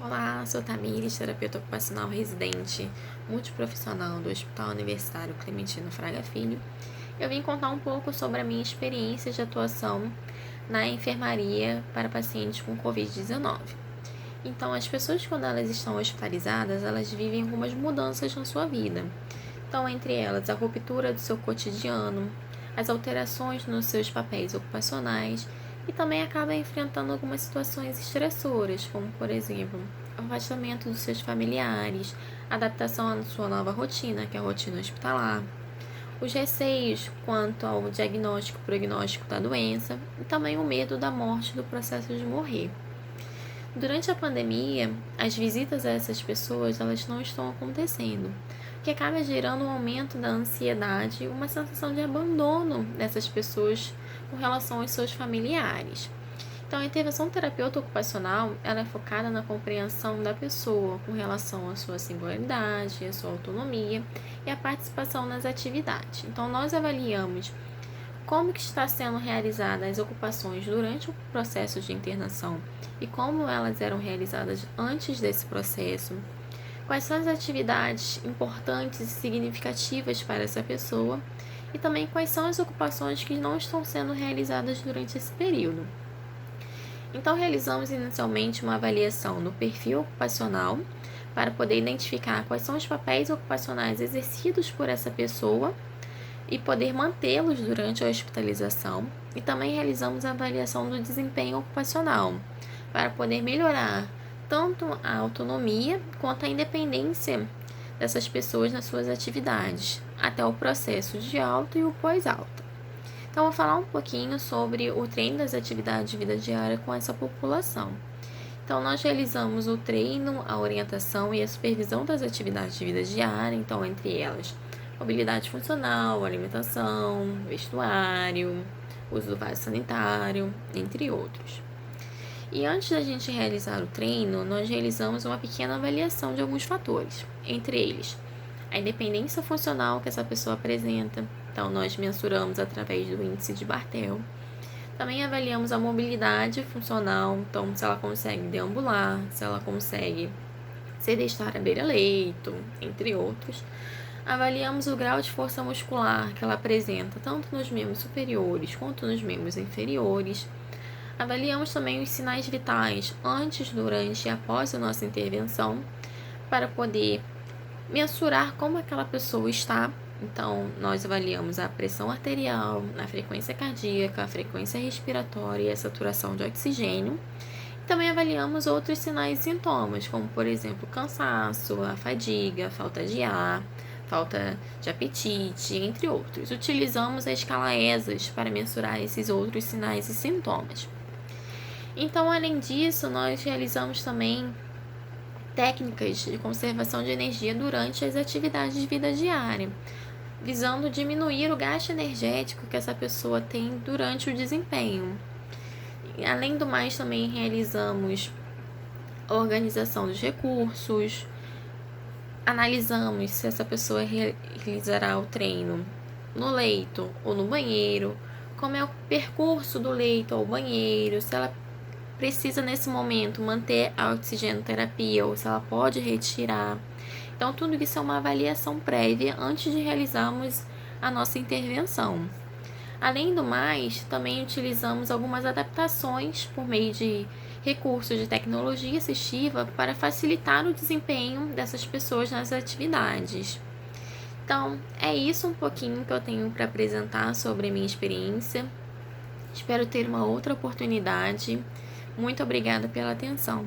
Olá, sou Tamires, terapeuta ocupacional residente multiprofissional do Hospital Universitário Clementino Fraga Filho. Eu vim contar um pouco sobre a minha experiência de atuação na enfermaria para pacientes com Covid-19. Então, as pessoas, quando elas estão hospitalizadas, elas vivem algumas mudanças na sua vida. Então, entre elas, a ruptura do seu cotidiano, as alterações nos seus papéis ocupacionais e também acaba enfrentando algumas situações estressoras, como, por exemplo, o afastamento dos seus familiares, adaptação à sua nova rotina, que é a rotina hospitalar, os receios quanto ao diagnóstico e prognóstico da doença e também o medo da morte do processo de morrer. Durante a pandemia, as visitas a essas pessoas elas não estão acontecendo, o que acaba gerando um aumento da ansiedade e uma sensação de abandono dessas pessoas com relação aos seus familiares. Então, a intervenção terapêutica ocupacional ela é focada na compreensão da pessoa com relação à sua singularidade, à sua autonomia e à participação nas atividades. Então, nós avaliamos como que está sendo realizadas as ocupações durante o processo de internação e como elas eram realizadas antes desse processo, quais são as atividades importantes e significativas para essa pessoa e também quais são as ocupações que não estão sendo realizadas durante esse período. Então, realizamos inicialmente uma avaliação no perfil ocupacional para poder identificar quais são os papéis ocupacionais exercidos por essa pessoa e poder mantê-los durante a hospitalização, e também realizamos a avaliação do desempenho ocupacional para poder melhorar tanto a autonomia quanto a independência dessas pessoas nas suas atividades, até o processo de alta e o pós-alta. Então, vou falar um pouquinho sobre o treino das atividades de vida diária com essa população. Então, nós realizamos o treino, a orientação e a supervisão das atividades de vida diária, então, entre elas, mobilidade funcional, alimentação, vestuário, uso do vaso sanitário, entre outros. E antes da gente realizar o treino, nós realizamos uma pequena avaliação de alguns fatores, entre eles, a independência funcional que essa pessoa apresenta. Então, nós mensuramos através do índice de Barthel. Também avaliamos a mobilidade funcional, então, se ela consegue deambular, se ela consegue se deitar à beira-leito, entre outros. Avaliamos o grau de força muscular que ela apresenta, tanto nos membros superiores quanto nos membros inferiores. Avaliamos também os sinais vitais antes, durante e após a nossa intervenção, para poder mensurar como aquela pessoa está. Então, nós avaliamos a pressão arterial, a frequência cardíaca, a frequência respiratória e a saturação de oxigênio. Também avaliamos outros sinais e sintomas, como, por exemplo, cansaço, a fadiga, a falta de ar, falta de apetite, entre outros. Utilizamos a escala ESAS para mensurar esses outros sinais e sintomas. Então, além disso, nós realizamos também técnicas de conservação de energia durante as atividades de vida diária, visando diminuir o gasto energético que essa pessoa tem durante o desempenho. Além do mais, também realizamos a organização dos recursos, analisamos se essa pessoa realizará o treino no leito ou no banheiro, como é o percurso do leito ao banheiro, se ela precisa nesse momento manter a oxigenoterapia ou se ela pode retirar. Então, tudo isso é uma avaliação prévia antes de realizarmos a nossa intervenção. Além do mais, também utilizamos algumas adaptações por meio de recursos de tecnologia assistiva para facilitar o desempenho dessas pessoas nas atividades. Então, é isso um pouquinho que eu tenho para apresentar sobre a minha experiência. Espero ter uma outra oportunidade. Muito obrigada pela atenção.